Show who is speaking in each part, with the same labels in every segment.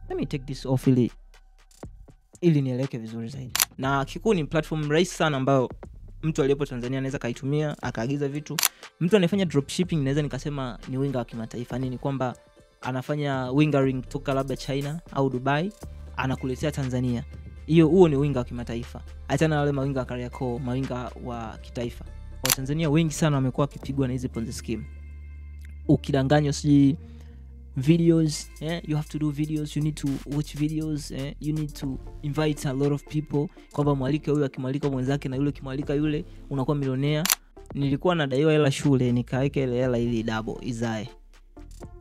Speaker 1: Let me take this off ili nieleweke vizuri zaidi. Na Kikuu ni platform rahisi sana ambayo mtu aliyepo Tanzania anaweza kaitumia akaagiza vitu. Mtu anayefanya dropshipping naweza nikasema ni winga wa kimataifa. Nini kwamba anafanya wingering kutoka labda China au Dubai anakuletea Tanzania. Huo ni winga wa kimataifa. Achana na wale mawinga wa Kariakoo, mawinga wa kitaifa. Wa Tanzania wengi sana wamekuwa wakipigwa na hizi Ponzi scheme. Ukidanganywa si videos, you have to do videos, you need to watch videos, you need to invite a lot of people, kwamba mwalike huyu akimwalika mwenzake na yule kimwalika yule unakuwa milionea. Nilikuwa nadaiwa hela shule, nikaweka ile hela ili double izae.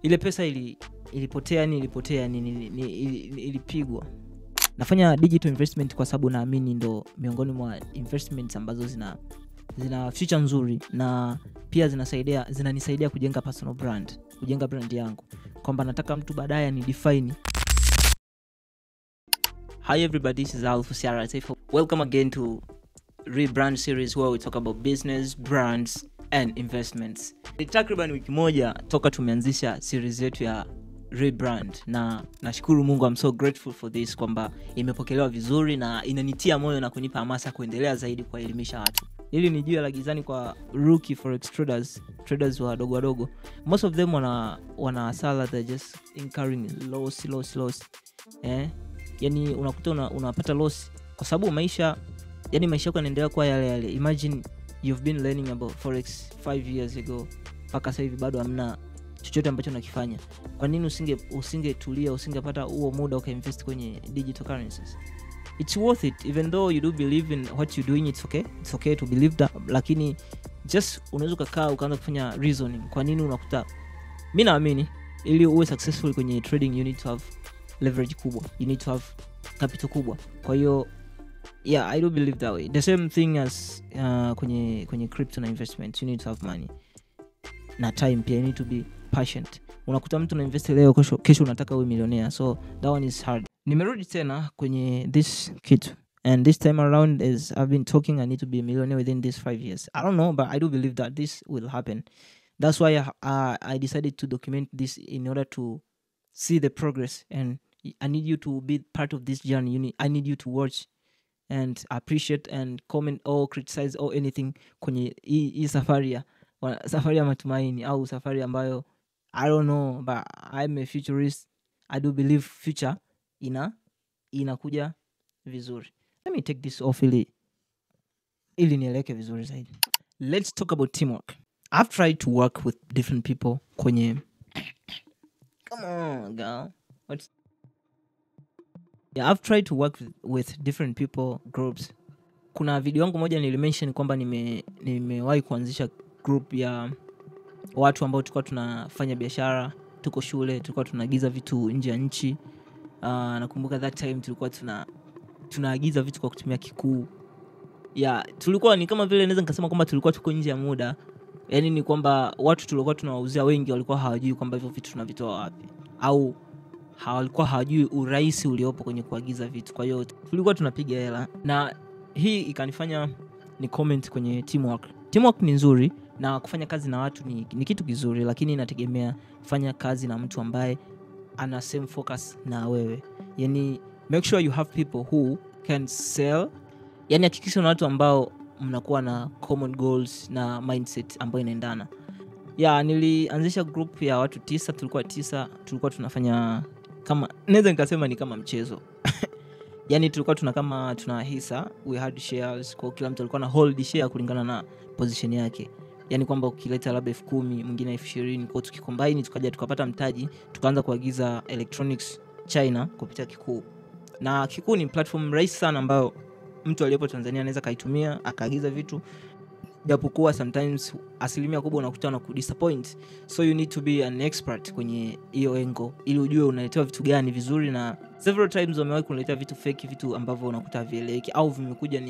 Speaker 1: Ile pesa ilipotea ilipigwa. Nafanya digital investment kwa sababu naamini ndo miongoni mwa investments ambazo zina future nzuri, na pia zinanisaidia kujenga personal brand, kujenga brand yangu, kwamba nataka mtu baadaye ni define. Hi everybody, this is Alpha Sierra. Welcome again to Rebrand series where we talk about business, brands and investments. Ni takriban wiki moja toka tumeanzisha series yetu ya Rebrand, na nashukuru Mungu, I'm so grateful for this, kwamba imepokelewa vizuri na inanitia moyo na kunipa hamasa kuendelea zaidi kuelimisha watu. Hili ni jua la gizani kwa rookie forex traders wadogo. Most of them wana hasara, they're just incurring loss. Yani unakuta unapata loss kwa sababu maisha yako yanaendelea kwa yale. Imagine you've been learning about forex 5 years ago, mpaka sasa hivi bado hamna chochote ambacho unakifanya. Kwa nini usingetulia, usingepata huo muda ukainvest kwenye digital currencies? It's worth it, even though you do believe in what you're doing. It's okay to believe that, lakini just unaweza kukaa ukaanza kufanya reasoning. Kwa nini unakuta, mimi naamini ili uwe successful kwenye trading you need to have leverage kubwa, you need to have capital kubwa. Kwa hiyo I do believe that way. The same thing as kwenye crypto na investment, you need to have money na time pia, you need to be patient. Unakuta mtu unainvest leo, kesho unataka uwe millionaire, so that one is hard. Nimerudi tena kwenye this kit, and this time around as I've been talking, I need to be a millionaire within these 5 years. I don't know, but I do believe that this will happen. That's why I decided to document this in order to see the progress, and I need you to be part of this journey. I need you to watch and appreciate and comment or criticize or anything kwenye hii safari ya matumaini, au safari ambayo I don't know, but I'm a futurist. I do believe future inakuja vizuri. Let me take this off ili nieleweke vizuri zaidi. Let's talk about teamwork. I've tried to work with different people kwenye come on girl. I've tried to work with different people groups. Kuna video yangu moja nilimention kwamba nimewahi kuanzisha group ya watu ambao tulikuwa tunafanya biashara, tuko shule, tulikuwa tunaagiza vitu nje ya nchi. Nakumbuka that time tulikuwa tunaagiza vitu kwa kutumia Kikuu. Tulikuwa ni kama vile naweza nikasema kwamba tulikuwa tuko nje ya muda. Yaani ni kwamba watu tulikuwa tunawauzia wengi walikuwa hawajui kwamba hivyo vitu tunavitoa wapi, au walikuwa hawajui urahisi uliopo kwenye kuagiza vitu. Kwa hiyo tulikuwa tunapiga hela, na hii ikanifanya ni comment kwenye teamwork. Teamwork ni nzuri na kufanya kazi na watu ni kitu kizuri, lakini inategemea kufanya kazi na mtu ambaye ana same focus na wewe. Yani make sure you have people who can sell. Yani hakikisha na watu ambao mnakuwa na common goals na mindset ambayo inaendana. Nilianzisha group ya watu 9, tulikuwa tunafanya kama, naweza nikasema ni kama mchezo. Yani tulikuwa tuna hisa, we had shares, kwa kila mtu alikuwa na hold share kulingana na position yake. Yani kwamba ukileta labda 10,000 mwingine 20,000, kwa tukicombine tukaja tukapata mtaji, tukaanza kuagiza electronics China kupitia Kikuu. Na Kikuu ni platform rahisi sana ambayo mtu aliyepo Tanzania anaweza kaitumia akaagiza vitu, japokuwa sometimes asilimia kubwa unakuta na kudisappoint. So you need to be an expert kwenye hiyo engo ili ujue unaletewa vitu gani vizuri, na several times wamewahi kuniletea vitu fake, vitu ambavyo unakuta vieleki au vimekuja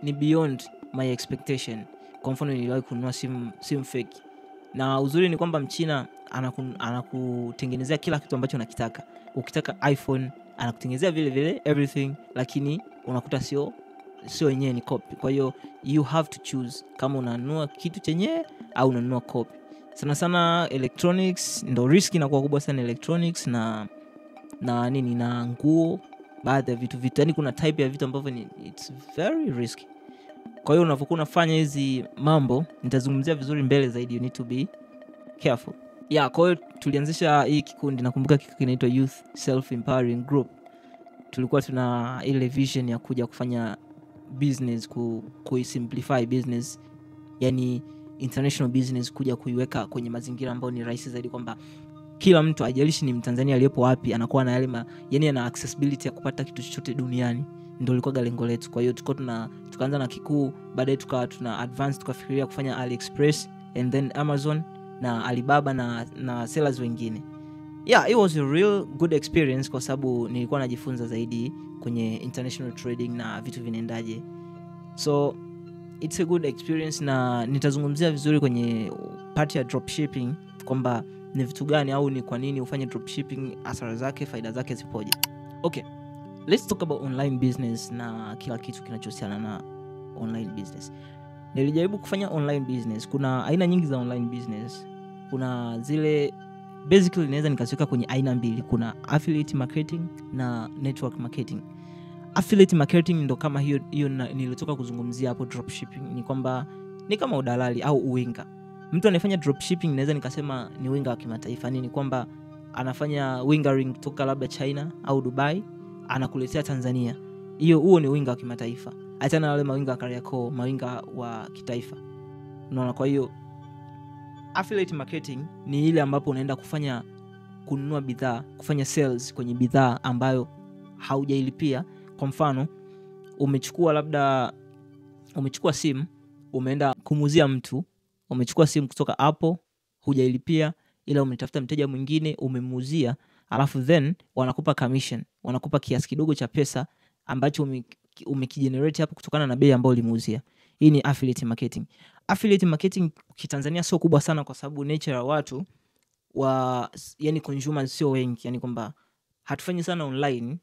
Speaker 1: ni beyond my expectation. Kwa mfano niliwahi kununua simu fake, na uzuri ni kwamba Mchina anakutengenezea kila kitu ambacho unakitaka. Ukitaka iPhone anakutengenezea vile everything, lakini unakuta sio yenyewe, ni copy. Kwa hiyo you have to choose kama unanunua kitu chenyewe au unanunua copy. Sana electronics ndo risk inakuwa kubwa sana electronics, na na nini na nguo, baadhi ya vitu yani kuna type ya vitu ambavyo it's very risky. Kwa hiyo unapokuwa unafanya hizi mambo, nitazungumzia vizuri mbele zaidi, you need to be careful. Kwa hiyo tulianzisha hii kikundi, nakumbuka kikundi kinaitwa Youth Self Empowering Group. Tulikuwa tuna ile vision ya kuja kufanya business, kuisimplify business, yani international business, kuja kuiweka kwenye mazingira ambayo ni rahisi zaidi, kwamba kila mtu ajalishi ni Mtanzania aliyepo wapi anakuwa na yale yani ana accessibility ya kupata kitu chochote duniani. Ndio ilikuwa lengo letu. Kwa hiyo tukaanza na Kikuu, baadaye tuna advance, tukafikiria kufanya AliExpress and then Amazon na Alibaba na sellers wengine. It was a real good experience kwa sababu nilikuwa najifunza zaidi kwenye international trading na vitu vinaendaje. So it's a good experience, na nitazungumzia vizuri kwenye part ya dropshipping kwamba ni vitu gani au ni kwa nini ufanye dropshipping, hasara zake, faida zake zipoje. Okay, let's talk about online business na kila kitu kinachohusiana na online business. Nilijaribu kufanya online business. Kuna aina nyingi za online business. Kuna zile basically naweza nikasiweka kwenye aina mbili. Kuna affiliate marketing na network marketing. Affiliate marketing ndo kama hiyo nilitoka kuzungumzia hapo dropshipping. Ni kwamba ni kama udalali au uwinga. Mtu anayefanya dropshipping naweza nikasema ni winga wa kimataifa. Ni kwamba anafanya wingering kutoka labda China au Dubai, anakuletea Tanzania. Huo ni winga wa kimataifa. Achana na wale mawinga wa Kariakoo, mawinga wa kitaifa. Unaona, kwa hiyo affiliate marketing ni ile ambapo unaenda kununua bidhaa, kufanya sales kwenye bidhaa ambayo haujailipia. Kwa mfano, umechukua simu, umeenda kumuuzia mtu, umechukua simu kutoka Apple, hujailipia, ila umetafuta mteja mwingine, umemuuzia, alafu then wanakupa commission, wanakupa kiasi kidogo cha pesa ambacho umekigenerate hapo kutokana na bei ambayo ulimuuzia. Hii ni affiliate marketing. Affiliate marketing kitanzania sio kubwa sana kwa sababu nature ya watu yani consumers sio wengi, yani kwamba hatufanyi sana online.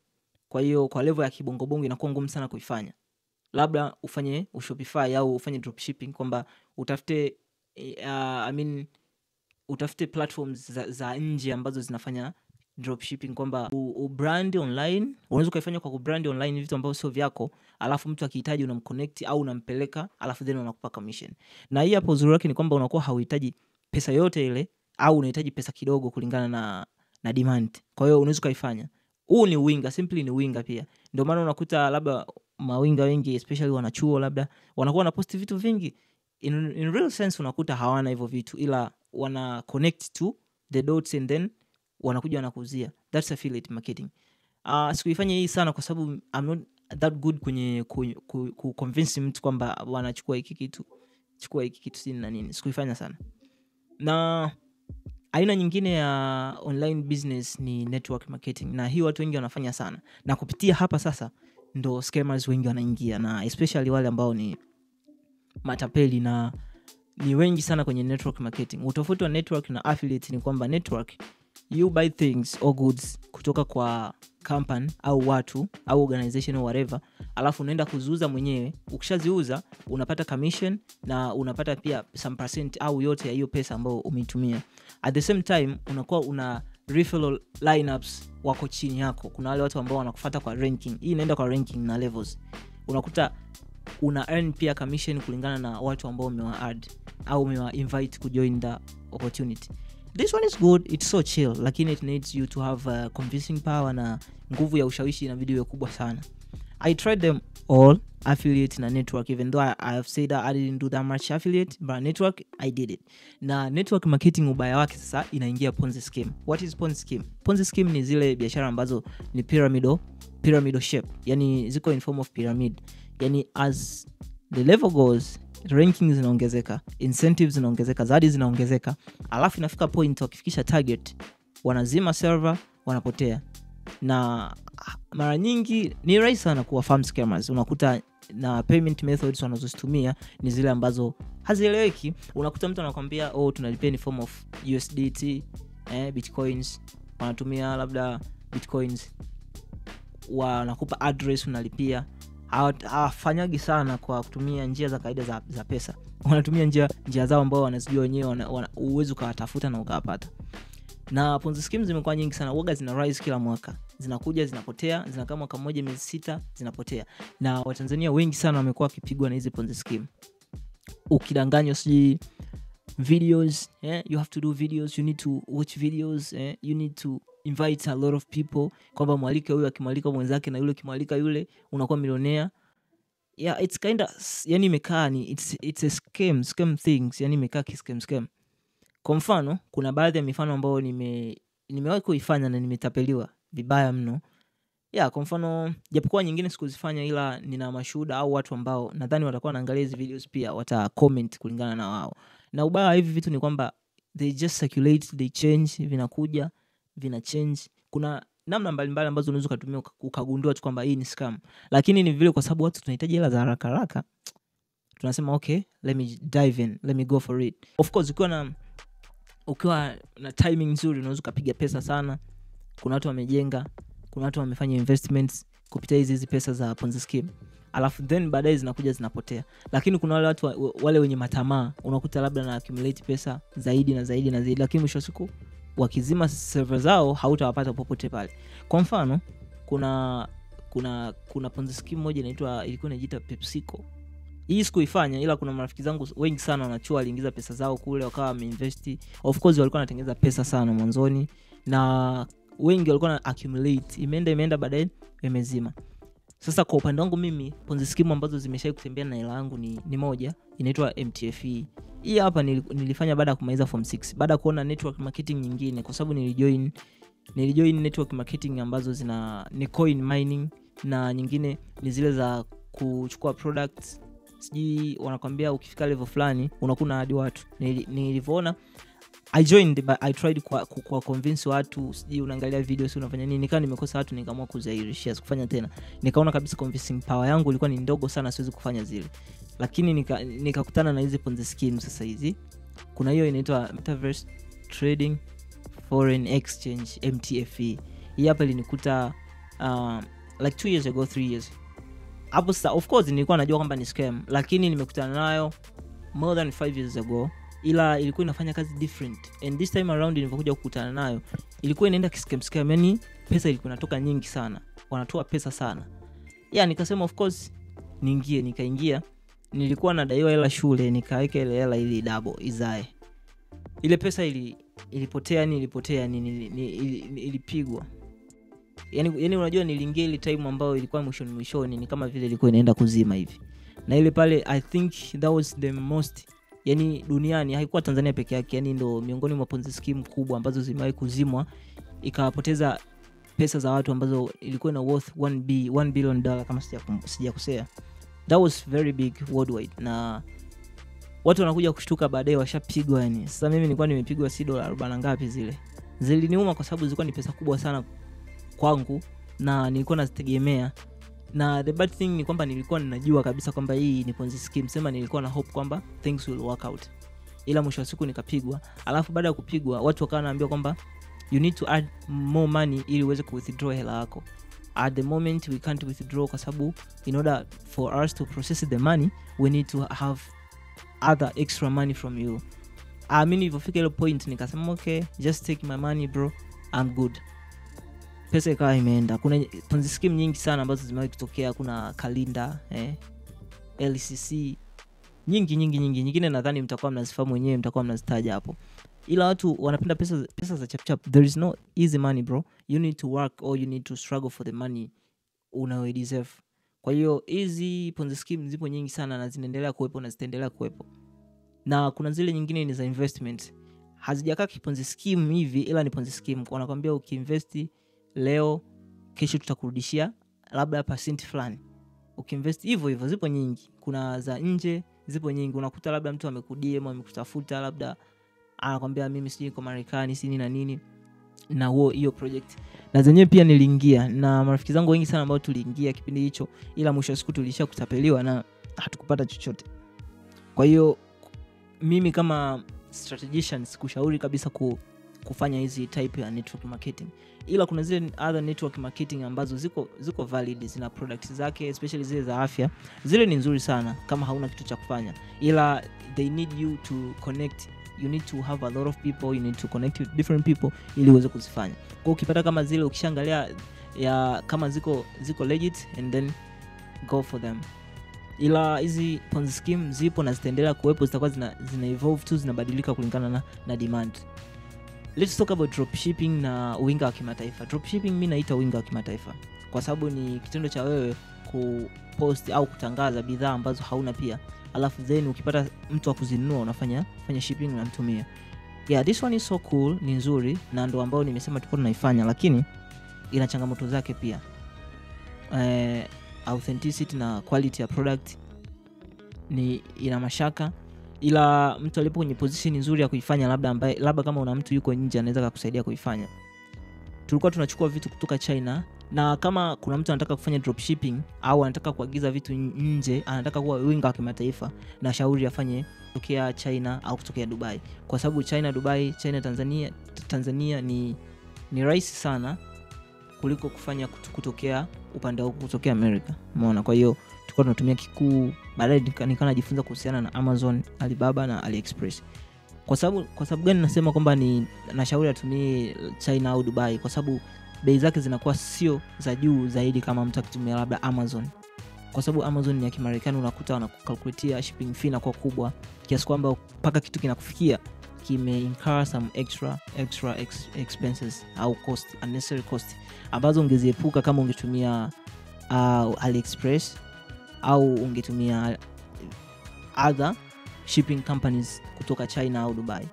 Speaker 1: Kwa hiyo kwa level ya kibongobongo inakuwa ngumu sana kuifanya. Labda ufanye Shopify au ufanye dropshipping, kwamba utafute utafute platforms za nje ambazo zinafanya dropshipping, kwamba ubrand online. Unaweza kuifanya kwa kubrand online vitu ambavyo sio vyako, alafu mtu akihitaji unamconnect au unampeleka, alafu then unakupa commission. Na hii hapo uzuri wake ni kwamba unakuwa hauhitaji pesa yote ile, au unahitaji pesa kidogo kulingana na demand. Kwa hiyo unaweza kuifanya. Huu ni winga, simply ni winga pia. Ndio maana unakuta labda mawinga wengi especially wanachuo labda wanakuwa na post vitu vingi. In real sense unakuta hawana hivyo vitu, ila wana connect to the dots and then wanakuja wanakuuzia. That's affiliate marketing. Sikuifanya hii sana kwa sababu I'm not that good kwenye convince mtu kwamba wanachukua hiki kitu, chukua hiki kitu si na nini. Sikuifanya sana. Na aina nyingine ya online business ni network marketing, na hii watu wengi wanafanya sana. Na kupitia hapa sasa ndo scammers wengi wanaingia, na especially wale ambao ni matapeli, na ni wengi sana kwenye network marketing. Utofauti wa network na affiliate ni kwamba network, you buy things or goods kutoka kwa company au watu au organization au whatever, alafu unaenda kuziuza mwenyewe. Ukishaziuza unapata commission na unapata pia some percent au yote ya hiyo pesa ambayo umeitumia. At the same time unakuwa una referral lineups wako chini yako. Kuna wale watu ambao wanakufuata kwa ranking. Hii inaenda kwa ranking na levels. Unakuta una earn pia commission kulingana na watu ambao umewa-add au umewa-invite kujoin the opportunity. This one is good, it's so chill, lakini it needs you to have convincing power na nguvu ya ushawishi na video kubwa sana. I tried them all, affiliate na network, even though I have said that I didn't do that much affiliate, but network I did it. Na network marketing ubaya wake sasa inaingia Ponzi scheme. What is Ponzi scheme? Ponzi scheme ni zile biashara ambazo ni pyramidal shape, yani ziko in form of pyramid. Yani as the level goes, rankings zinaongezeka, incentives zinaongezeka, zawadi zinaongezeka, alafu inafika point wakifikisha target wanazima server, wanapotea. Na mara nyingi ni rahisi sana kuwa farm scammers. Unakuta na payment methods wanazozitumia ni zile ambazo hazieleweki. Unakuta mtu anakuambia tunalipia in form of USDT, bitcoins, wanatumia labda bitcoins, wanakupa address unalipia. Hawafanyagi sana kwa kutumia njia za kawaida za pesa. Wanatumia njia zao ambao wanazijua wenyewe, uwezo ukawatafuta na ukawapata. Na Ponzi schemes zimekuwa nyingi sana, huaga zina rise kila mwaka, zinakuja zinapotea, zinakaa mwaka mmoja miezi 6 zinapotea, na Watanzania wengi sana wamekuwa wakipigwa na hizi Ponzi scheme. Ukidanganywa si videos, you have to do videos, you need to watch videos, you need to invite a lot of people, kwamba mwalike huyu akimwalika mwenzake na yule kimwalika yule unakuwa milionea. Yeah, it's kind of, yani imekaa ni it's a scam things, yani imekaa scam. Kwa mfano kuna baadhi ya mifano ambayo nimewahi kuifanya na nimetapeliwa vibaya mno. Yeah, kwa mfano japokuwa nyingine sikuzifanya, ila nina mashuhuda au watu ambao nadhani watakuwa wanaangalia hizi videos pia wata comment kulingana na wao. Na ubaya hivi vitu ni kwamba they just circulate, they change, vinakuja vina change. Kuna namna mbalimbali ambazo unaweza kutumia ukagundua tu kwamba hii ni scam, lakini ni vile kwa sababu watu tunahitaji hela za haraka tunasema okay, let me dive in, let me go for it. Of course ukiwa na timing nzuri unaweza kupiga pesa sana. Kuna watu wamejenga, kuna watu wamefanya investments kupitia hizi pesa za Ponzi scheme, alafu then baadaye zinakuja zinapotea. Lakini kuna wale watu wale wenye matamaa, unakuta labda na accumulate pesa zaidi na zaidi, lakini mwisho wa siku wakizima server zao hautawapata popote pale. Kwa mfano kuna Ponzi scheme moja ilikuwa inajiita PepsiCo. Hii sikuifanya, ila kuna marafiki zangu wengi sana wanachua waliingiza pesa zao kule wakawa wameinvest. Of course walikuwa wanatengeneza pesa sana mwanzoni na wengi walikuwa na accumulate, imeenda baadaye imezima. Sasa kwa upande wangu mimi Ponzi scheme ambazo zimeshawahi kutembea na hela yangu ni moja inaitwa MTFE. Hii hapa nilifanya baada ya kumaliza form 6, baada ya kuona network marketing nyingine, kwa sababu nilijoin network marketing ambazo ni coin mining na nyingine ni zile za kuchukua products. Siji wanakuambia ukifika level fulani unakuna hadi watu. Nilivyoona I joined, but I tried kwa convince watu, siji unaangalia videos unafanya nini, nikawa nimekosa watu, nikaamua kuzairishia kufanya tena. Nikaona kabisa convincing power yangu ilikuwa ni ndogo sana, siwezi kufanya zile. Lakini nikakutana na hizi Ponzi scheme sasa hizi. Kuna hiyo inaitwa Metaverse Trading Foreign Exchange, MTFE. Hii hapa ilinikuta like 2 years ago, 3 years. Hapo sasa of course nilikuwa najua kwamba ni scam, lakini nimekutana nayo more than 5 years ago, ila ilikuwa inafanya kazi different. And this time around nilipokuja kukutana nayo ilikuwa inaenda scam, yani pesa ilikuwa inatoka nyingi sana, wanatoa pesa sana. Yeah, nikasema of course nikaingia. Nilikuwa nadaiwa hela shule, nikaweka ile hela ili double izae. Ile pesa ilipotea, ilipigwa. Yani unajua niliingia ile time ambayo ilikuwa mwishoni, ni kama vile ilikuwa inaenda kuzima hivi. Na ile pale I think that was the most, yani duniani haikuwa Tanzania peke yake, yani ndo miongoni mwa Ponzi scheme kubwa ambazo zimewahi kuzimwa, ikawapoteza pesa za watu ambazo ilikuwa na worth $1 billion kama sijakosea. That was very big worldwide, na watu wanakuja kushtuka baadaye washapigwa. Yani sasa mimi nilikuwa nimepigwa $40 ngapi zile. Ziliniuma kwa sababu zilikuwa ni pesa kubwa sana kwangu na nilikuwa nazitegemea. Na the bad thing ni kwamba nilikuwa ninajua kabisa kwamba hii ni Ponzi scheme, sema nilikuwa na hope kwamba things will work out. Ila mwisho wa siku nikapigwa. Alafu baada ya kupigwa watu wakawa wanaambia kwamba you need to add more money ili uweze ku withdraw hela yako. At the moment we can't withdraw kwa sababu in order for us to process the money we need to have other extra money from you. Mimi nilipofika ile point nikasema okay, just take my money bro, I'm good. Pesa ikawa imeenda. Kuna Ponzi scheme nyingi sana ambazo zimewahi kutokea. Kuna Kalinda, LCC, nyingine nadhani mtakuwa mnazifahamu wenyewe, mtakuwa mnazitaja hapo. Ila watu wanapenda pesa za chap. There is no easy money bro, you need to work or you need to struggle for the money unayo deserve. Kwa hiyo hizi Ponzi scheme zipo nyingi sana na zinaendelea kuwepo na zitaendelea kuwepo. Na kuna zile nyingine ni za investment, hazijakaa Ponzi scheme hivi, ila ni Ponzi scheme. Wanakuambia ukiinvest leo kesho tutakurudishia labda percent fulani. Ukiinvest hivyo zipo nyingi. Kuna za nje zipo nyingi. Unakuta labda mtu amekudm amekutafuta, labda anakuambia mimi siji kwa Marekani sini na nini, na hiyo project. Na zenyewe pia niliingia na marafiki zangu wengi sana ambao tuliingia kipindi hicho, ila mwisho wa siku tulisha kutapeliwa na hatukupata chochote. Kwa hiyo mimi kama strategician sikushauri kabisa kufanya hizi type ya network marketing. Ila kuna zile other network marketing ambazo ziko valid, zina products zake, especially zile za afya. Zile ni nzuri sana kama hauna kitu cha kufanya, ila they need you to connect you need to have a lot of people, you need to connect with different people ili uweze kuzifanya. Kwa ukipata kama zile ukishaangalia ya kama ziko legit, and then go for them. Ila hizi Ponzi scheme zipo na zitaendelea kuwepo, zitakuwa zina evolve tu, zinabadilika kulingana na demand. Let's talk about dropshipping na winga wa kimataifa. Dropshipping mimi naita winga wa kimataifa kwa sababu ni kitendo cha wewe kupost au kutangaza bidhaa ambazo hauna pia, alafu then ukipata mtu wa kuzinunua unafanya shipping na mtumia. Yeah, this one is so cool, ni nzuri na ndo ambao nimesema tuko tunaifanya, lakini ina changamoto zake pia. Authenticity na quality ya product ni ina mashaka, ila mtu alipo kwenye position nzuri ya kuifanya, labda kama una mtu yuko nje anaweza kukusaidia kuifanya. Tulikuwa tunachukua vitu kutoka China, na kama kuna mtu anataka kufanya dropshipping au anataka kuagiza vitu nje, anataka kuwa winga wa kimataifa, na shauri afanye kutokea China au kutokea Dubai, kwa sababu China Dubai, China Tanzania ni rahisi sana kuliko kufanya kutokea upande huko, kutokea America. Umeona? Kwa hiyo tulikuwa tunatumia kikuu, baadaye nikaanza kujifunza kuhusiana na Amazon, Alibaba na AliExpress. Kwa sababu gani nasema kwamba ni nashauri atumie China au Dubai? Kwa sababu bei zake zinakuwa sio za juu zaidi kama mtu akitumia labda Amazon. Kwa sababu Amazon ni ya Kimarekani, unakuta wanakukalkulate shipping fee inakuwa kubwa kiasi kwamba mpaka kitu kinakufikia kime incur some extra expenses au cost, unnecessary cost ambazo ungeziepuka kama ungetumia AliExpress au ungetumia other shipping companies kutoka China au Dubai.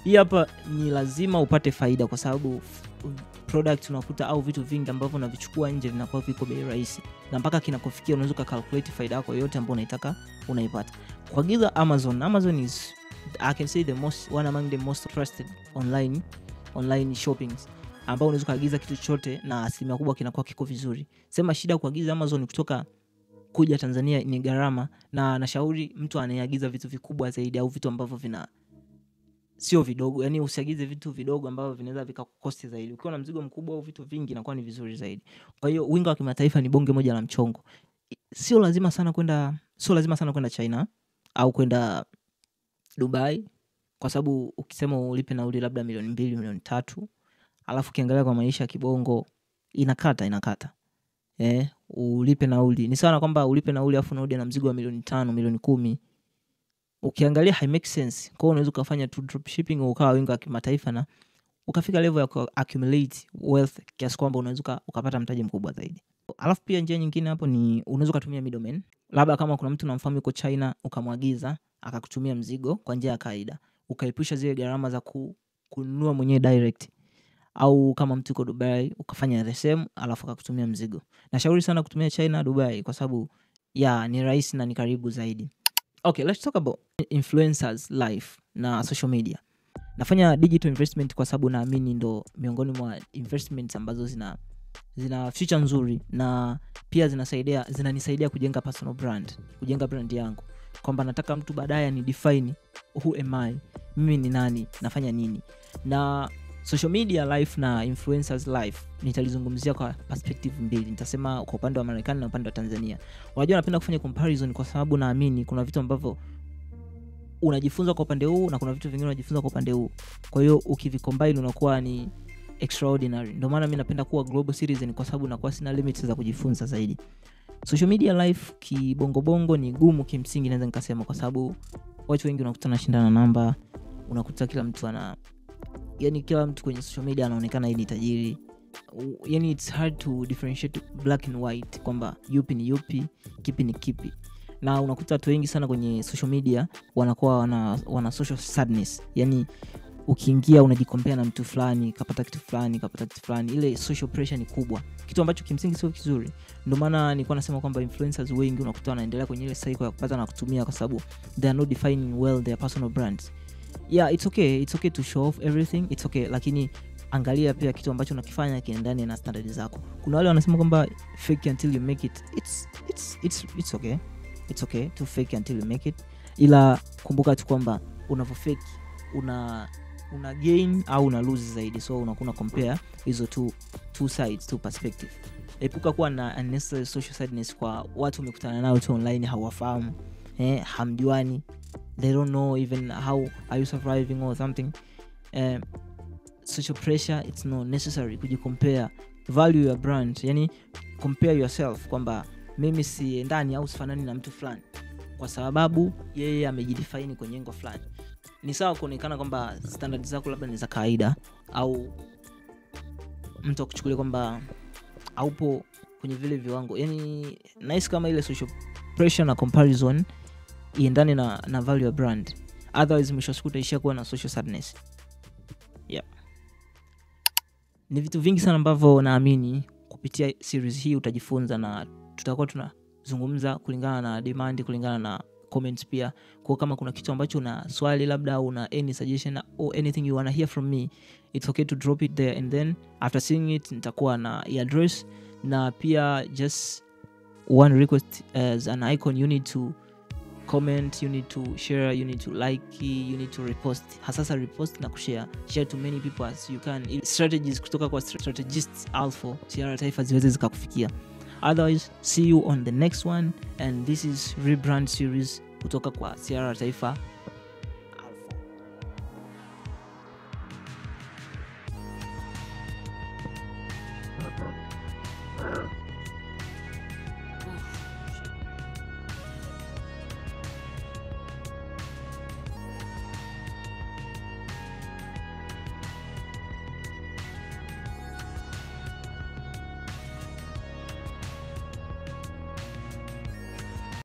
Speaker 1: Hii hapa ni lazima upate faida, kwa sababu product unakuta au vitu vingi ambavyo unavichukua nje vinakuwa viko bei rahisi, na mpaka kinakufikia unaweza kucalculate faida yako yote ambayo unaitaka unaipata. Kuagiza Amazon is, I can say, one among the most trusted online shoppings, ambao unaweza kuagiza kitu chochote na asilimia kubwa kinakuwa kiko vizuri. Sema shida kuagiza Amazon kutoka kuja Tanzania ni gharama, na nashauri mtu anayeagiza vitu vikubwa zaidi au vitu ambavyo sio vidogo, yani usiagize vitu vidogo ambavyo vinaweza vikakukosti zaidi. Ukiwa na mzigo mkubwa au vitu vingi inakuwa ni vizuri zaidi. Kwa hiyo winga wa kimataifa ni bonge moja la mchongo. Sio lazima sana kwenda China au kwenda Dubai, kwa sababu ukisema ulipe nauli labda milioni 2, milioni 3, alafu kiangalia kwa maisha ya kibongo inakata. Ulipe nauli. Ni sana kwamba ulipe nauli afu nauli na mzigo wa milioni 5, milioni 10. Ukiangalia hai make sense. Kwa hiyo unaweza kufanya tu dropshipping ukawa winga wa kimataifa na ukafika level ya accumulate wealth kiasi kwamba unaweza ukapata mtaji mkubwa zaidi. Alafu pia njia nyingine hapo ni unaweza kutumia middleman. Labda kama kuna mtu unamfahamu yuko China, ukamwagiza akakutumia mzigo kwa njia ya kawaida, ukaepusha zile gharama za kununua mwenyewe direct. Au kama mtu yuko Dubai ukafanya the same alafu akakutumia mzigo. Nashauri sana kutumia China, Dubai, kwa sababu ni rahisi na ni karibu zaidi. Okay, let's talk about influencers life na social media. Nafanya digital investment kwa sababu naamini ndo miongoni mwa investments ambazo zina future nzuri, na pia zinanisaidia kujenga personal brand, kujenga brand yangu, kwamba nataka mtu baadaye ni define who am I, mimi ni nani, nafanya nini. Na social media life na influencers life nitalizungumzia kwa perspective mbili. Nitasema kwa upande wa Marekani na upande wa Tanzania. Unajua napenda kufanya comparison kwa sababu naamini kuna vitu ambavyo unajifunza kwa upande huu na kuna vitu vingine unajifunza kwa upande huu. Kwa hiyo ukivicombine unakuwa ni extraordinary. Ndio maana mimi napenda kuwa global citizen, kwa sababu nakuwa sina limits za kujifunza zaidi. Social media life kibongo ni gumu kimsingi, naweza nikasema, kwa sababu watu wengi unakuta wanashindana namba, unakuta kila mtu kwenye social media anaonekana yeye ni tajiri. Yani it's hard to differentiate black and white, kwamba yupi ni yupi, kipi ni kipi. Na unakuta watu wengi sana kwenye social media wanakuwa wana social sadness. Yani ukiingia unajikompea na mtu fulani, kapata kitu fulani, ile social pressure ni kubwa, kitu ambacho kimsingi sio kizuri. Ndio maana nilikuwa nasema kwamba influencers wengi unakuta wanaendelea kwenye ile cycle ya kupata na kutumia, kwa sababu they are not defining well their personal brands. Yeah, it's okay to show off everything, it's okay, lakini angalia pia kitu ambacho unakifanya kiendane na standards zako. Kuna wale wanasema kwamba fake until you make it. It's okay. It's okay to fake until you make it. Ila kumbuka tu kwamba unavofake una gain au una lose zaidi. So unakuwa compare hizo two sides, two perspective. Epuka kuwa na unnecessary social sadness kwa watu umekutana nao tu online, hawafahamu, hamjuani. they don't know even how are you surviving or something. Social pressure, it's not necessary kujicompare. Value your brand, yani compare yourself kwamba mimi si ndani au sifanani na mtu fulani kwa sababu yeye amejidefine kwenye engo fulani. Ni sawa kuonekana kwamba standards zako labda ni za kawaida, au mtu akuchukulia kwamba haupo kwenye vile viwango. Yani nice kama ile social pressure na comparison iendane na value ya brand, otherwise mwisho siku utaishia kuwa na social sadness. Yeah. Ni vitu vingi sana ambavyo naamini kupitia series hii utajifunza, na tutakuwa tunazungumza kulingana na demand, kulingana na comments pia. Kwa kama kuna kitu ambacho una swali labda au una any suggestion or anything you wanna hear from me, it's okay to drop it there, and then after seeing it nitakuwa na address. Na pia just one request, as an icon you need to comment, you need to share, you need to like, you need to repost. Hasasa repost na share to many people as you can. Strategies kutoka kwa strategists Alpha Sierra Taifa ziweze zikakufikia. Otherwise, see you on the next one, and this is Rebrand series kutoka kwa Sierra Taifa.